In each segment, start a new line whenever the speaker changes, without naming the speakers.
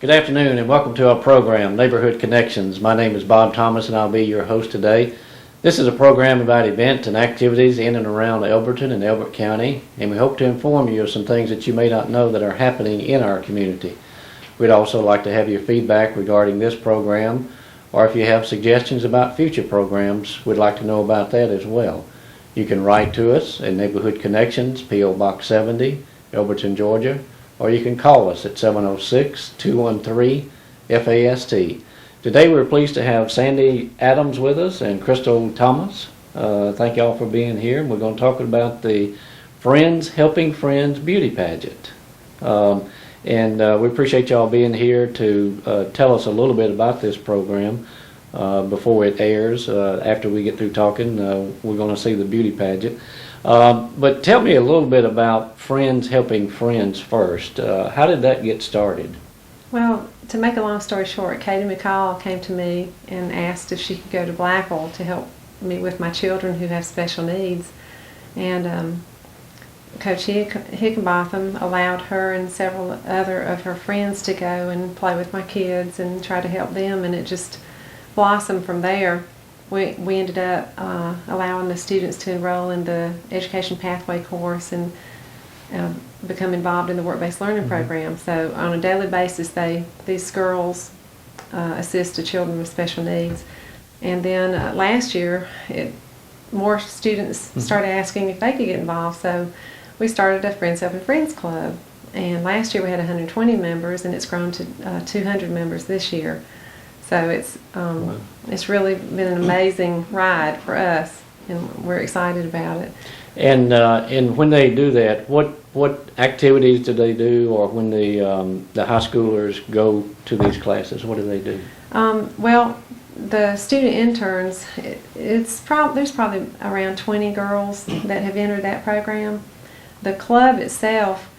Good afternoon and welcome to our program, Neighborhood Connections. My name is Bob Thomas and I'll be your host today. This is a program about events and activities in and around Elberton and Elbert County, and we hope to inform you of some things that you may not know that are happening in our community. We'd also like to have your feedback regarding this program, or if you have suggestions about future programs, we'd like to know about that as well. You can write to us at Neighborhood Connections, P.O. Box 70, Elberton, Georgia, or you can call us at 706-213-FAST. Today we're pleased to have Sandy Adams with us and Crystal Thomas. Thank y'all for being here. We're going to talk about the Friends Helping Friends Beauty Pageant. We appreciate y'all being here to tell us a little bit about this program before it airs. After we get through talking, we're going to see the beauty pageant. But tell me a little bit about Friends Helping Friends first. How did that get started?
Well, to make a long story short, Katie McCall came to me and asked if she could go to Blackville to help me with my children who have special needs. And Coach Hickenbotham allowed her and several other of her friends to go and play with my kids and try to help them, and it just blossomed from there. We ended up allowing the students to enroll in the Education Pathway course and become involved in the work-based learning program. So on a daily basis, these girls assist the children with special needs. And then last year, more students started asking if they could get involved. So we started a Friends Helping Friends Club. And last year we had 120 members, and it's grown to 200 members this year. So it's really been an amazing ride for us, and we're excited about it.
And when they do that, what activities do they do, or when the high schoolers go to these classes, what do they do?
Well, the student interns, there's probably around 20 girls that have entered that program. The club itself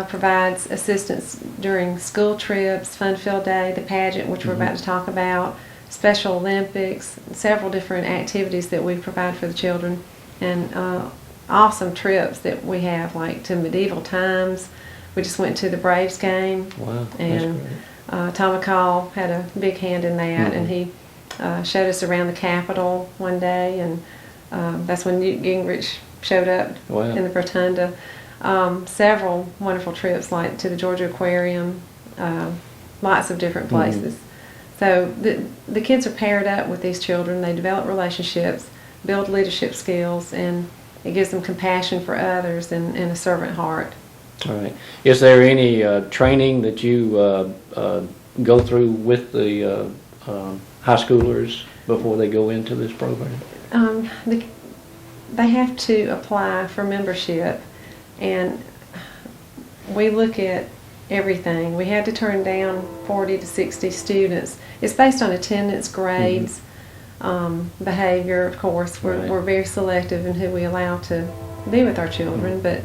provides assistance during school trips, Fun Field Day, the pageant, which we're about to talk about, Special Olympics, several different activities that we provide for the children, and awesome trips that we have, like to medieval times. We just went to the Braves game. Wow, and Tom McCall had a big hand in that, and he showed us around the Capitol one day, and that's when Newt Gingrich showed up in the Rotunda. Several wonderful trips, like to the Georgia Aquarium, lots of different places. So the kids are paired up with these children. They develop relationships, build leadership skills, and it gives them compassion for others and a servant heart.
All right. Is there any training that you go through with the high schoolers before they go into this program?
They have to apply for membership, and we look at everything. We had to turn down 40 to 60 students. It's based on attendance, grades, behavior, of course. We're very selective in who we allow to be with our children, but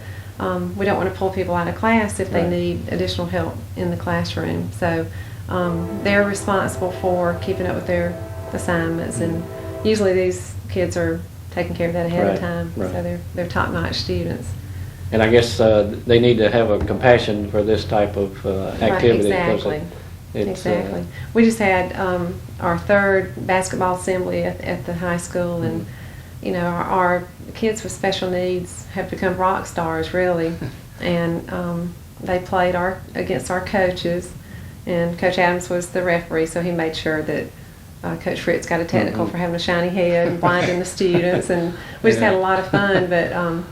we don't want to pull people out of class if they need additional help in the classroom. So they're responsible for keeping up with their assignments, and usually these kids are taking care of that ahead of time, so they're top-notch students.
And I guess they need to have a compassion for this type of activity.
Exactly. Exactly. We just had our third basketball assembly at the high school, and you know, our kids with special needs have become rock stars, really. And they played against our coaches, and Coach Adams was the referee, so he made sure that Coach Fritz got a technical for having a shiny head and blinding the students, and we just had a lot of fun. But I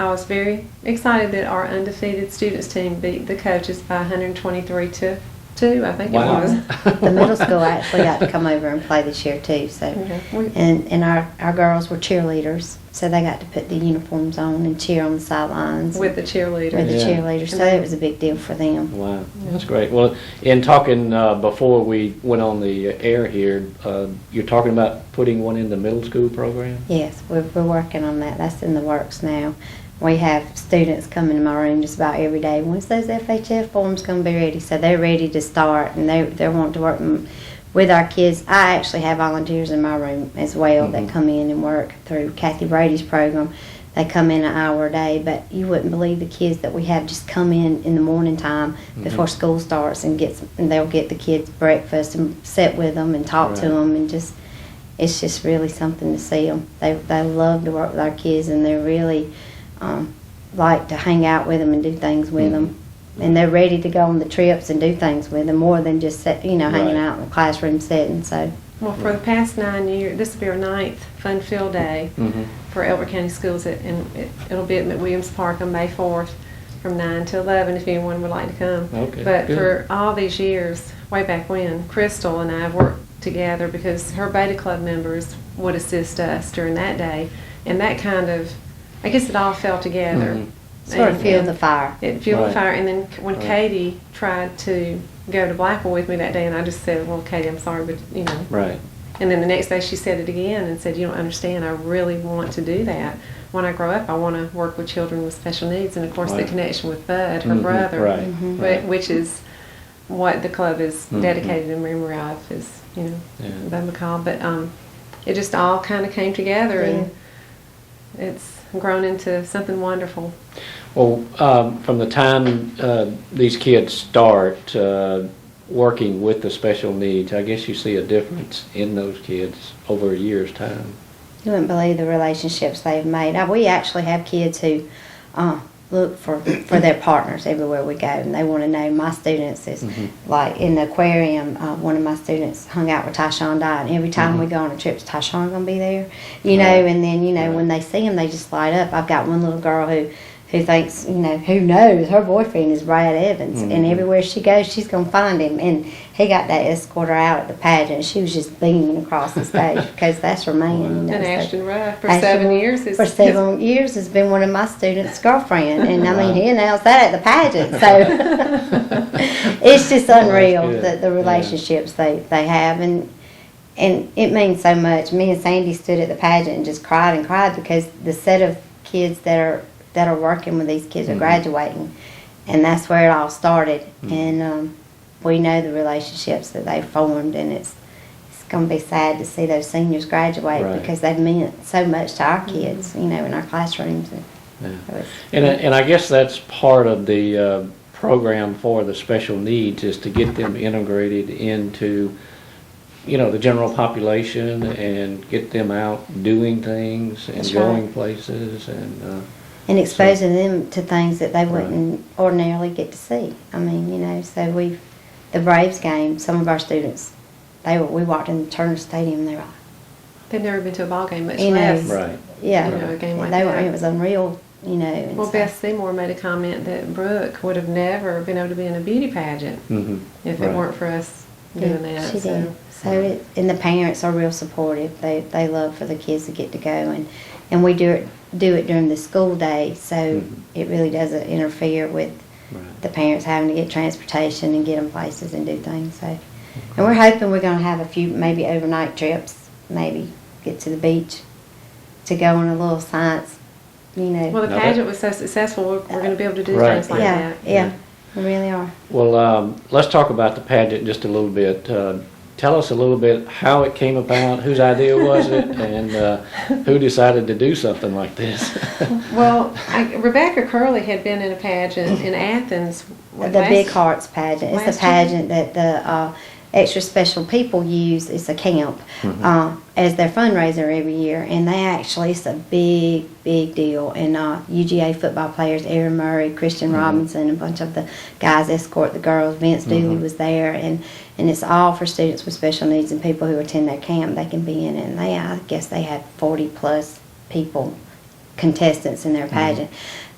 was very excited that our undefeated students team beat the coaches by 123 to 2, I think it was.
The middle school actually got to come over and play this year too. So, and our girls were cheerleaders, so they got to put the uniforms on and cheer on the sidelines
with the cheerleaders.
Cheerleaders, so it was a big deal for them.
Wow, that's great. Well, in talking before we went on the air here, you're talking about putting one in the middle school program?
Yes, we're working on that. That's in the works now. We have students come into my room just about every day. When's those FHF forms going to be ready? So they're ready to start, and they want to work with our kids. I actually have volunteers in my room as well that come in and work through Kathy Brady's program. they come in an hour a day, but you wouldn't believe the kids that we have just come in the morning time before school starts and they'll get the kids breakfast and sit with them and talk to them, and just it's just really something to see them. They love to work with our kids, and they really like to hang out with them and do things with them. And they're ready to go on the trips and do things with them more than just hanging out in the classroom setting. So.
Well, for the past 9 years, this will be our 9th Fun Field Day for Elbert County Schools, and it'll be at McWilliams Park on May 4th from 9 to 11 if anyone would like to come.
Okay,
but
good.
for all these years, way back when, Crystal and I have worked together because her Beta Club members would assist us during that day, and that kind of, I guess it all fell together.
Sort of fueled the fire.
It fueled the
Right.
fire, and then when Katie tried to go to Blackwell with me that day, and I just said, well, Katie, I'm sorry, but, you know.
Right.
And then the next day she said it again and said, you don't understand, I really want to do that. When I grow up, I want to work with children with special needs, and of course the
Right.
connection with Bud, her brother,
Right.
which is what the club is dedicated in memory of, is, you know, Bud McCall. But it just all kind of came together, and it's grown into something wonderful.
Well, from the time these kids start working with the special needs, I guess you see a difference in those kids over a year's time.
You wouldn't believe the relationships they've made. We actually have kids who look for their partners everywhere we go, and they want to know. My students is like in the aquarium. One of my students hung out with Tyshawn Dye, and every time we go on a trip, is Tyshawn gonna be there? You know, and then when they see him, they just light up. I've got one little girl who thinks, who knows, her boyfriend is Brad Evans, and everywhere she goes, she's going to find him. And he got that escorter out at the pageant. She was just beaming across the stage because that's her man.
And Ashton Ruff, for
Ashton
7 years.
For 7 years has been one of my students' girlfriend. And I mean, he announced that at the pageant. So it's just unreal, the relationships they have. And it means so much. Me and Sandy stood at the pageant and just cried and cried because the set of kids that are working with these kids are graduating, and that's where it all started. And we know the relationships that they've formed, and it's going to be sad to see those seniors graduate because they've meant so much to our kids, in our classrooms.
And I guess that's part of the program for the special needs, is to get them integrated into the general population and get them out doing things and going places and
exposing them to things that they wouldn't ordinarily get to see. I mean, so the Braves game, some of our students, we walked in the Turner Stadium and they were like,
they've never been to a ball game, much less.
Yeah.
A game like
that.
that.
It was unreal, and
Well, Beth Seymour made a comment that Brooke would have never been able to be in a beauty pageant if it weren't for us doing that.
She did. So and the parents are real supportive. They love for the kids to get to go, and we do it during the school day, so it really doesn't interfere with the parents having to get transportation and get them places and do things. So, and we're hoping we're going to have a few maybe overnight trips, maybe get to the beach to go on a little science.
Well, the pageant was so successful, we're going to be able to do things like that.
Yeah, we really are.
Well, let's talk about the pageant just a little bit. Tell us a little bit how it came about, whose idea was it, and who decided to do something like this.
Well, Rebecca Curley had been in a pageant in Athens.
The Big Hearts pageant. It's a pageant that the extra special people use. It's a camp as their fundraiser every year, and it's a big deal. And UGA football players, Aaron Murray, Christian Robinson, a bunch of the guys escort the girls. Vince Dooley was there, and it's all for students with special needs and people who attend that camp. They can be in it, and I guess they had 40 plus people, contestants in their pageant.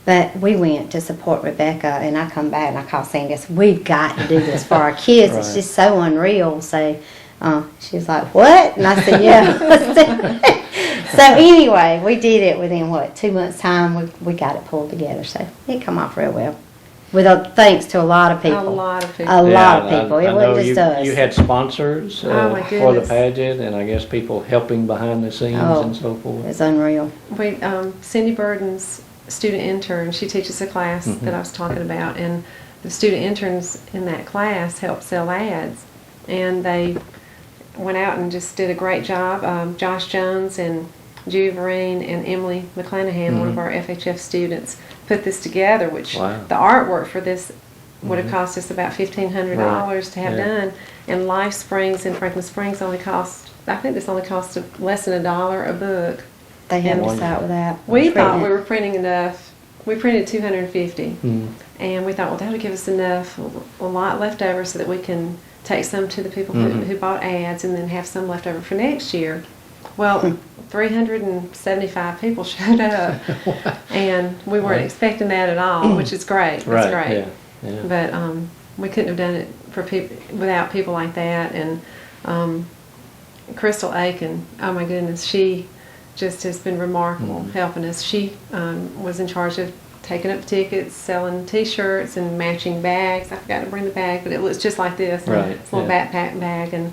But we went to support Rebecca, and I come back and I call Sandy. I said, we've got to do this for our kids. It's just so unreal. So she was like, what? And I said, yeah. So anyway, we did it within, 2 months' time. We got it pulled together. So it come off real well. Thanks to a lot of people.
A lot of people.
A lot of people. It
I know
wasn't just us.
you had sponsors
Oh, my
for the
goodness.
pageant, and I guess people helping behind the scenes and so forth.
It's unreal.
Cindy Burden's student intern, she teaches a class that I was talking about, and the student interns in that class helped sell ads, and they went out and just did a great job. Josh Jones and Juverine and Emily McClanahan, one of our FHF students, put this together, which
Wow.
the artwork for this would have cost us about $1,500 to have
Yeah.
done. And Life Springs in Franklin Springs only cost, I think this only cost less than $1 a book.
They helped us
Wonderful.
out with that.
We thought
Printing
we
it.
were printing enough. We printed 250.
Mhm.
And we thought, well, that would give us enough, a lot left over so that we can take some to the people who bought ads and then have some left over for next year. Well, 375 people showed up, and we weren't expecting that at all, which is great.
Right.
That's great.
Yeah. Yeah.
But we couldn't have done it for people without people like that. And Crystal Aiken, oh my goodness, she just has been remarkable helping us. She was in charge of taking up tickets, selling T-shirts and matching bags. I forgot to bring the bag, but it looks just like this.
Right,
It's a little
yeah.
backpack bag. And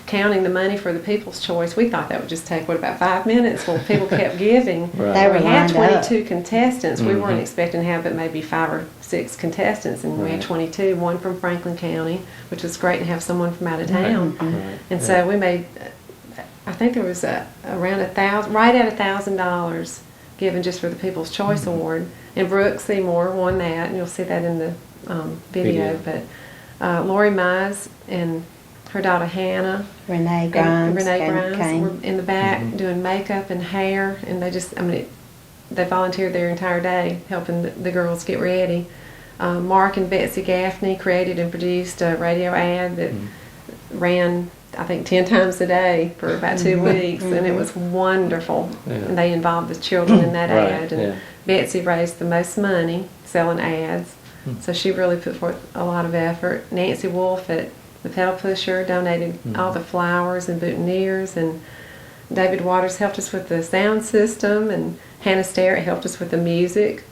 counting the money for the People's Choice, we thought that would just take, about 5 minutes? Well, people kept giving.
Right.
They were
We had
lined up.
22 contestants. We weren't
Mhm.
expecting to have but maybe 5 or 6 contestants, and we had
Right.
22, one from Franklin County, which was great to have someone from out of town.
Right.
And
Yeah.
so we made, I think there was around $1,000, right at $1,000 given just for the People's Choice Award. And Brooke Seymour won that, and you'll see that in the video. But Lori Mize and her daughter Hannah
Renee
and
Grimes.
Renee
came-
Grimes
came.
were in the back doing makeup and hair, and they just, they volunteered their entire day helping the girls get ready. Mark and Betsy Gaffney created and produced a radio ad that ran, I think, 10 times a day for about 2 weeks, and it was wonderful.
Yeah.
And they involved the children in that
Right,
ad, and
yeah.
Betsy raised the most money selling ads, so she really put forth a lot of effort. Nancy Wolf at the Pedal Pusher donated all the flowers and boutonnieres, and David Waters helped us with the sound system, and Hannah Starrett helped us with the music.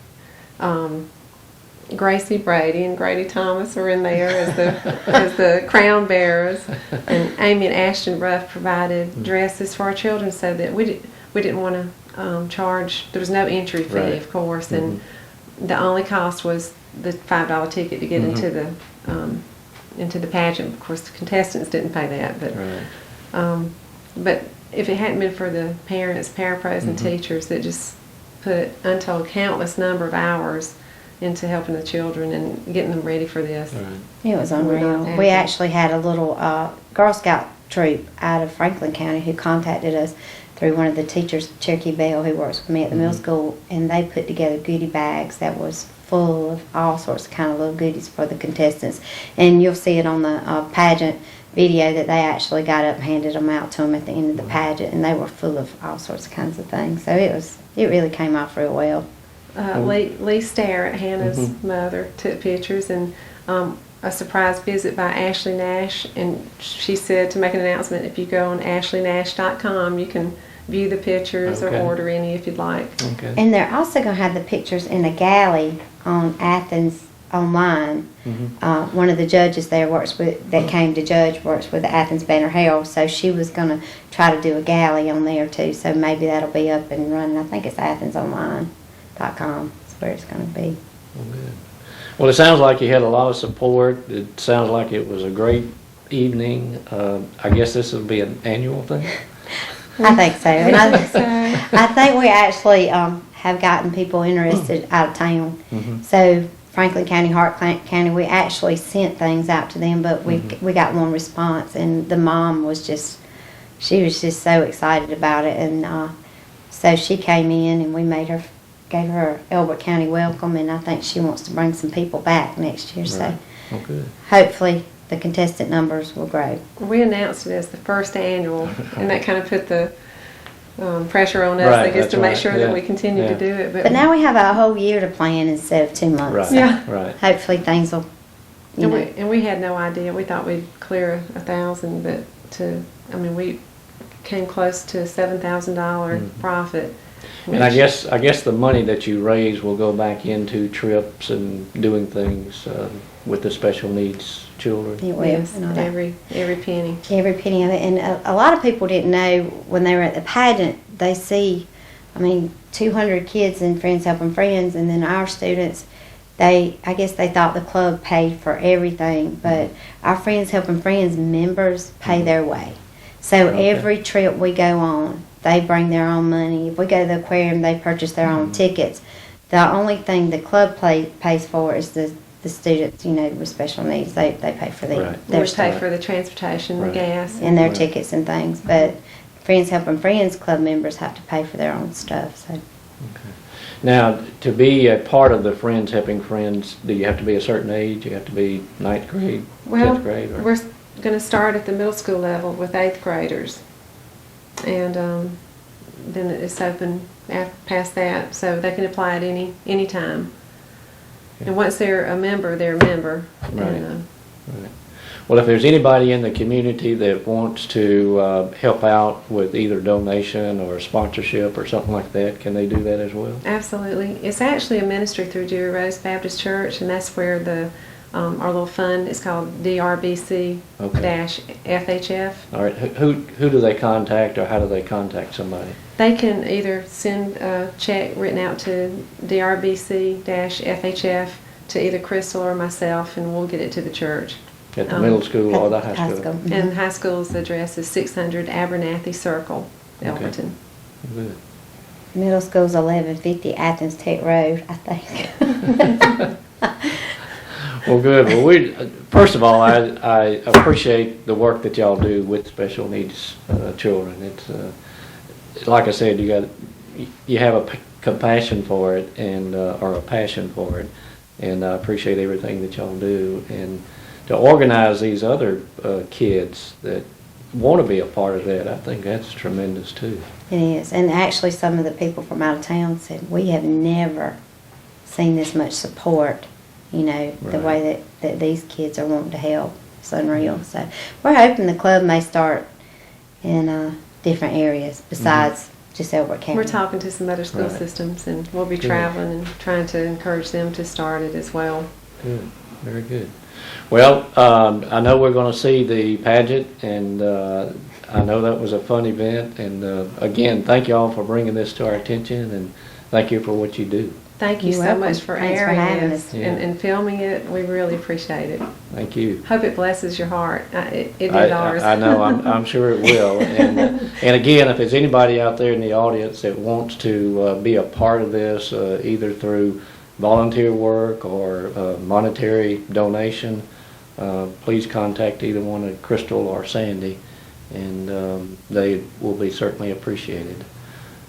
Gracie Brady and Grady Thomas were in there as the crown bearers, and Amy and Ashton Ruff provided dresses for our children, so that we didn't want to charge. There was no entry fee,
Right.
of course, and the only cost was the $5 ticket to get into the pageant. Of course, the contestants didn't pay that,
Right.
but if it hadn't been for the parents, parapros, and teachers that just put untold countless number of hours into helping the children and getting them ready for this.
Right.
It was
We're not
unreal.
happy.
We actually had a little Girl Scout troop out of Franklin County who contacted us through one of the teachers, Cherokee Bell, who works with me at the middle school, and they put together goodie bags that was full of all sorts of kind of little goodies for the contestants. And you'll see it on the pageant video that they actually got up and handed them out to them at the end of the pageant, and they were full of all sorts of kinds of things. So it really came off real well.
Lee Starrett, Hannah's mother, took pictures, and a surprise visit by Ashley Nash, and she said to make an announcement, if you go on ashleynash.com, you can view the pictures
Okay.
or order any if you'd like.
Okay.
And they're also going to have the pictures in a galley on Athens Online. One of the judges there that came to judge works with the Athens Banner Herald, so she was going to try to do a galley on there too. So maybe that'll be up and running. I think it's athensonline.com. That's where it's going to be.
Well, good. Well, it sounds like you had a lot of support. It sounds like it was a great evening. I guess this will be an annual thing.
I think so. And
I think so.
I think we actually have gotten people interested out of town. So Franklin County, Hart County, we actually sent things out to them, but we got one response, and the mom was just so excited about it, and so she came in and we gave her Elbert County welcome, and I think she wants to bring some people back next year. So
Right. Oh, good.
hopefully the contestant numbers will grow.
We announced it as the first annual, and that kind of put the pressure on us,
Right,
I guess,
that's
to make
right,
sure
yeah,
that we continue
yeah.
to do it.
But now we have a whole year to plan instead of 2 months.
Right.
So
Yeah.
Right.
hopefully things will, you know.
And we had no idea. We thought we'd clear 1,000, but we came close to a $7,000 profit.
And I guess the money that you raise will go back into trips and doing things with the special needs children.
It will,
Yes,
and all that.
every penny.
Every penny of it. And a lot of people didn't know when they were at the pageant, they see, 200 kids and Friends Helping Friends, and then our students, I guess they thought the club paid for everything, but our Friends Helping Friends members pay their way. So
Okay.
every trip we go on, they bring their own money. If we go to the aquarium, they purchase their own tickets. The only thing the club pays for is the students, with special needs. They pay for
Right.
their
We pay
stuff
for the transportation, the
Right.
gas.
and their
Right.
tickets and things. But Friends Helping Friends club members have to pay for their own stuff. So
Now, to be a part of the Friends Helping Friends, do you have to be a certain age? You have to be ninth grade,
Well,
10th grade? Or?
we're going to start at the middle school level with 8th graders. And then it's open past that, so they can apply at any time.
Okay.
And once they're a member, they're a member.
Right.
And,
Right. Well, if there's anybody in the community that wants to help out with either donation or sponsorship or something like that, can they do that as well?
absolutely. It's actually a ministry through Dewy Rose Baptist Church, and that's where our little fund is called DRBC-FHF.
All right. Who do they contact, or how do they contact somebody?
They can either send a check written out to DRBC-FHF to either Crystal or myself, and we'll get it to the church.
At the middle school or the high school?
And high school's address is 600 Abernathy Circle, Elberton.
Good.
middle school's 1150 Athens Tech Road, I think.
Well, good. Well, first of all, I appreciate the work that y'all do with special needs children. It's like I said, you have a compassion for it and or a passion for it, and I appreciate everything that y'all do. And to organize these other kids that want to be a part of that, I think that's tremendous too.
It is. And actually some of the people from out of town said, we have never seen this much support, the
Right.
way that these kids are wanting to help. It's unreal. So we're hoping the club may start in different areas besides just Elbert County.
We're talking to some other school
Right.
systems, and we'll be
Good.
traveling and trying to encourage them to start it as well.
Good, very good. Well, I know we're going to see the pageant, and I know that was a fun event. And again, thank you all for bringing this to our attention, and thank you for what you do.
Thank you
You're
so
welcome.
much for
Thanks for
airing
having
this
us.
Yeah.
and filming it. We really appreciate it.
Thank you.
Hope it blesses your heart. It did ours.
I know. I'm sure it will. And again, if there's anybody out there in the audience that wants to be a part of this, either through volunteer work or monetary donation, please contact either one of Crystal or Sandy, and they will be certainly appreciated.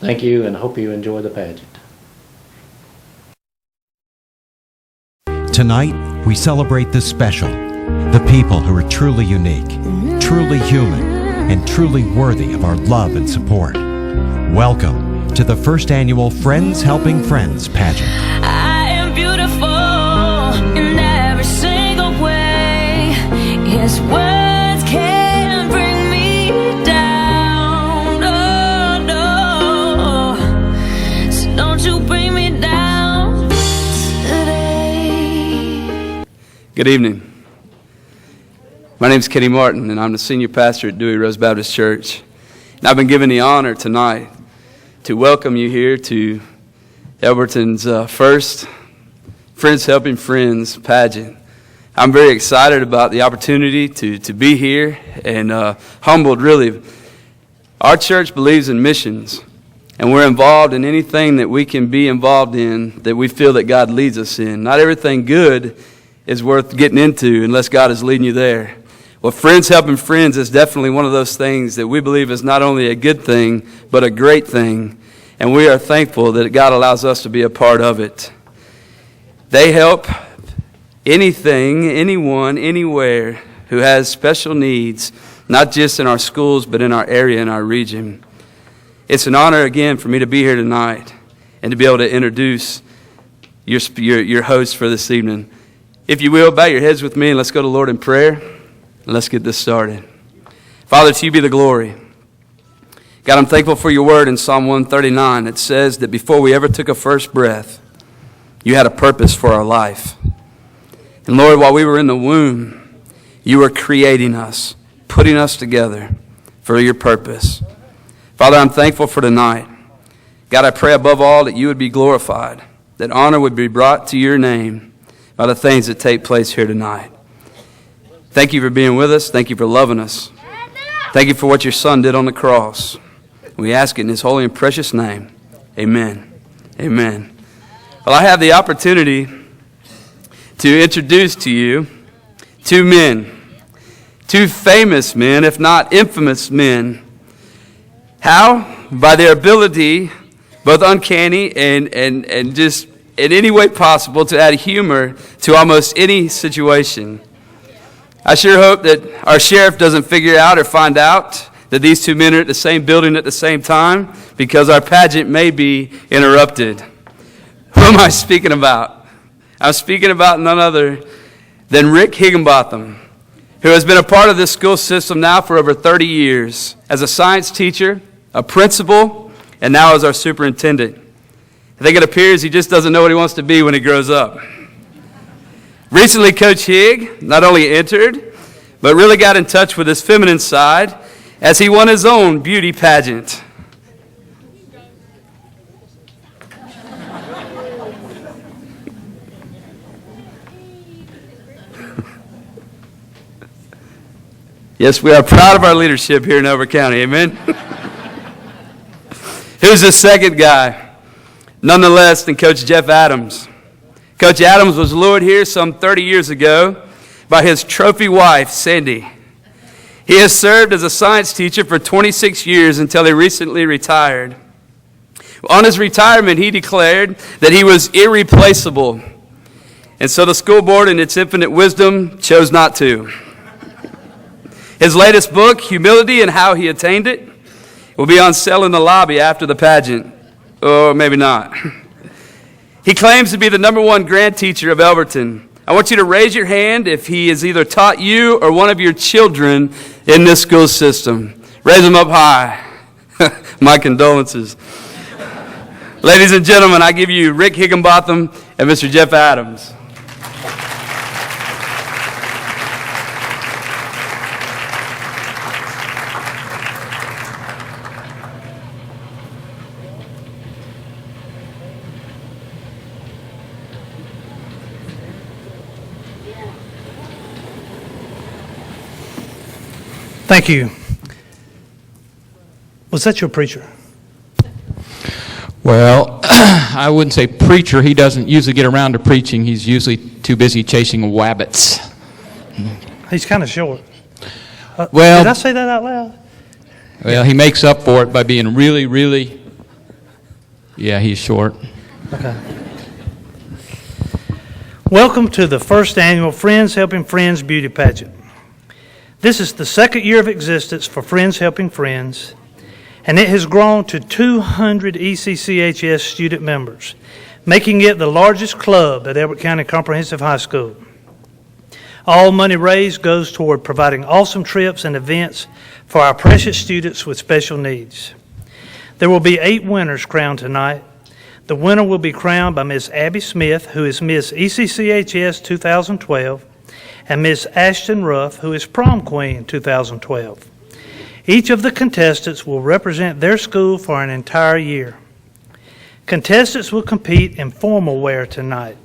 Thank you, and hope you enjoy the pageant.
Tonight, we celebrate the special, the people who are truly unique, truly human, and truly worthy of our love and support. Welcome to the first annual Friends Helping Friends pageant.
I am beautiful in every single way. His words can bring me down. Oh, no. So don't you bring me down today.
Good evening. My name is Kenny Martin, and I'm the senior pastor at Dewy Rose Baptist Church. And I've been given the honor tonight to welcome you here to Elberton's first Friends Helping Friends pageant. I'm very excited about the opportunity to be here and humbled, really. Our church believes in missions, and we're involved in anything that we can be involved in that we feel that God leads us in. Not everything good is worth getting into unless God is leading you there. Well, Friends Helping Friends is definitely one of those things that we believe is not only a good thing, but a great thing. And we are thankful that God allows us to be a part of it. They help anything, anyone, anywhere who has special needs, not just in our schools, but in our area, in our region. It's an honor, again, for me to be here tonight and to be able to introduce your host for this evening. If you will, bow your heads with me and let's go to the Lord in prayer. And let's get this started. Father, to you be the glory. God, I'm thankful for your word in Psalm 139 that says that before we ever took a first breath, you had a purpose for our life. And Lord, while we were in the womb, you were creating us, putting us together for your purpose. Father, I'm thankful for tonight. God, I pray above all that you would be glorified, that honor would be brought to your name by the things that take place here tonight. Thank you for being with us. Thank you for loving us. Thank you for what your Son did on the cross. We ask it in his holy and precious name. Amen. Amen. Well, I have the opportunity to introduce to you two men, two famous men, if not infamous men. How? By their ability, both uncanny and just in any way possible, to add humor to almost any situation. I sure hope that our sheriff doesn't figure out or find out that these two men are at the same building at the same time, because our pageant may be interrupted. Who am I speaking about? I'm speaking about none other than Rick Higginbotham, who has been a part of this school system now for over 30 years as a science teacher, a principal, and now as our superintendent. I think it appears he just doesn't know what he wants to be when he grows up. Recently, Coach Higg not only entered, but really got in touch with his feminine side as he won his own beauty pageant. Yes, we are proud of our leadership here in Elbert County. Amen. Who's the second guy? None less than Coach Jeff Adams. Coach Adams was lured here some 30 years ago by his trophy wife, Sandy. He has served as a science teacher for 26 years until he recently retired. On his retirement, he declared that he was irreplaceable. And so the school board, in its infinite wisdom, chose not to. His latest book, Humility and How He Attained It, will be on sale in the lobby after the pageant. Or maybe not. He claims to be the #1 grand teacher of Elberton. I want you to raise your hand if he has either taught you or one of your children in this school system. Raise them up high. My condolences. Ladies and gentlemen, I give you Rick Higginbotham and Mr. Jeff Adams.
Thank you. Was that your preacher?
Well, I wouldn't say preacher. He doesn't usually get around to preaching. He's usually too busy chasing wabbits.
He's kind of short.
Well,
did I say that out loud?
Well, he makes up for it by being really, yeah, he's short.
Okay. Welcome to the first annual Friends Helping Friends Beauty Pageant. This is the second year of existence for Friends Helping Friends, and it has grown to 200 ECCHS student members, making it the largest club at Elbert County Comprehensive High School. All money raised goes toward providing awesome trips and events for our precious students with special needs. There will be 8 winners crowned tonight. The winner will be crowned by Miss Abby Smith, who is Miss ECCHS 2012, and Miss Ashton Ruff, who is Prom Queen 2012. Each of the contestants will represent their school for an entire year. Contestants will compete in formal wear tonight.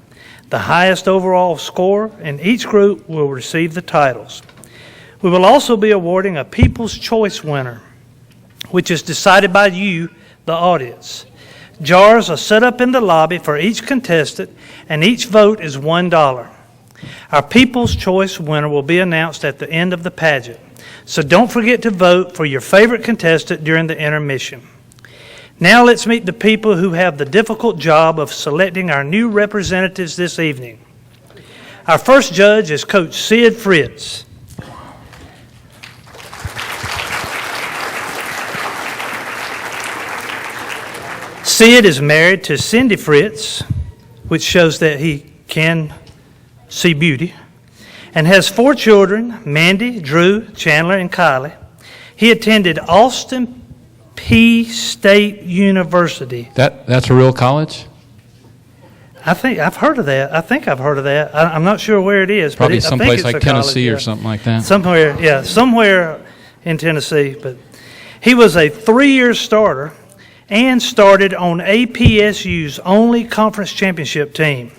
The highest overall score in each group will receive the titles. We will also be awarding a People's Choice winner, which is decided by you, the audience. Jars are set up in the lobby for each contestant, and each vote is $1. Our People's Choice winner will be announced at the end of the pageant, so don't forget to vote for your favorite contestant during the intermission. Now let's meet the people who have the difficult job of selecting our new representatives this evening. Our first judge is Coach Sid Fritz. Sid is married to Cindy Fritz, which shows that he can see beauty, and has 4 children, Mandy, Drew, Chandler, and Kylie. He attended Austin P State University.
That's a real college?
I think I've heard of that. I'm not sure where it is.
Probably
but
someplace
I think it's
like
a
Tennessee
college,
or something like that.
Somewhere in Tennessee. But he was a 3-year starter and started on APSU's only conference championship team.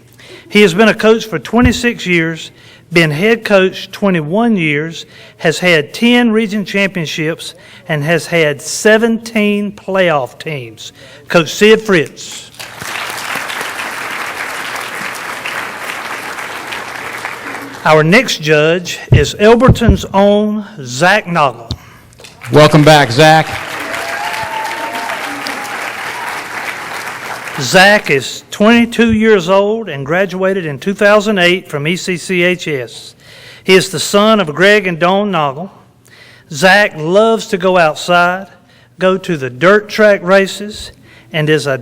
He has been a coach for 26 years, been head coach 21 years, has had 10 region championships, and has had 17 playoff teams. Coach Sid Fritz. Our next judge is Elberton's own Zach Noggle.
Welcome back, Zach.
Zach is 22 years old and graduated in 2008 from ECCHS. He is the son of Greg and Dawn Noggle. Zach loves to go outside, go to the dirt track races, and is a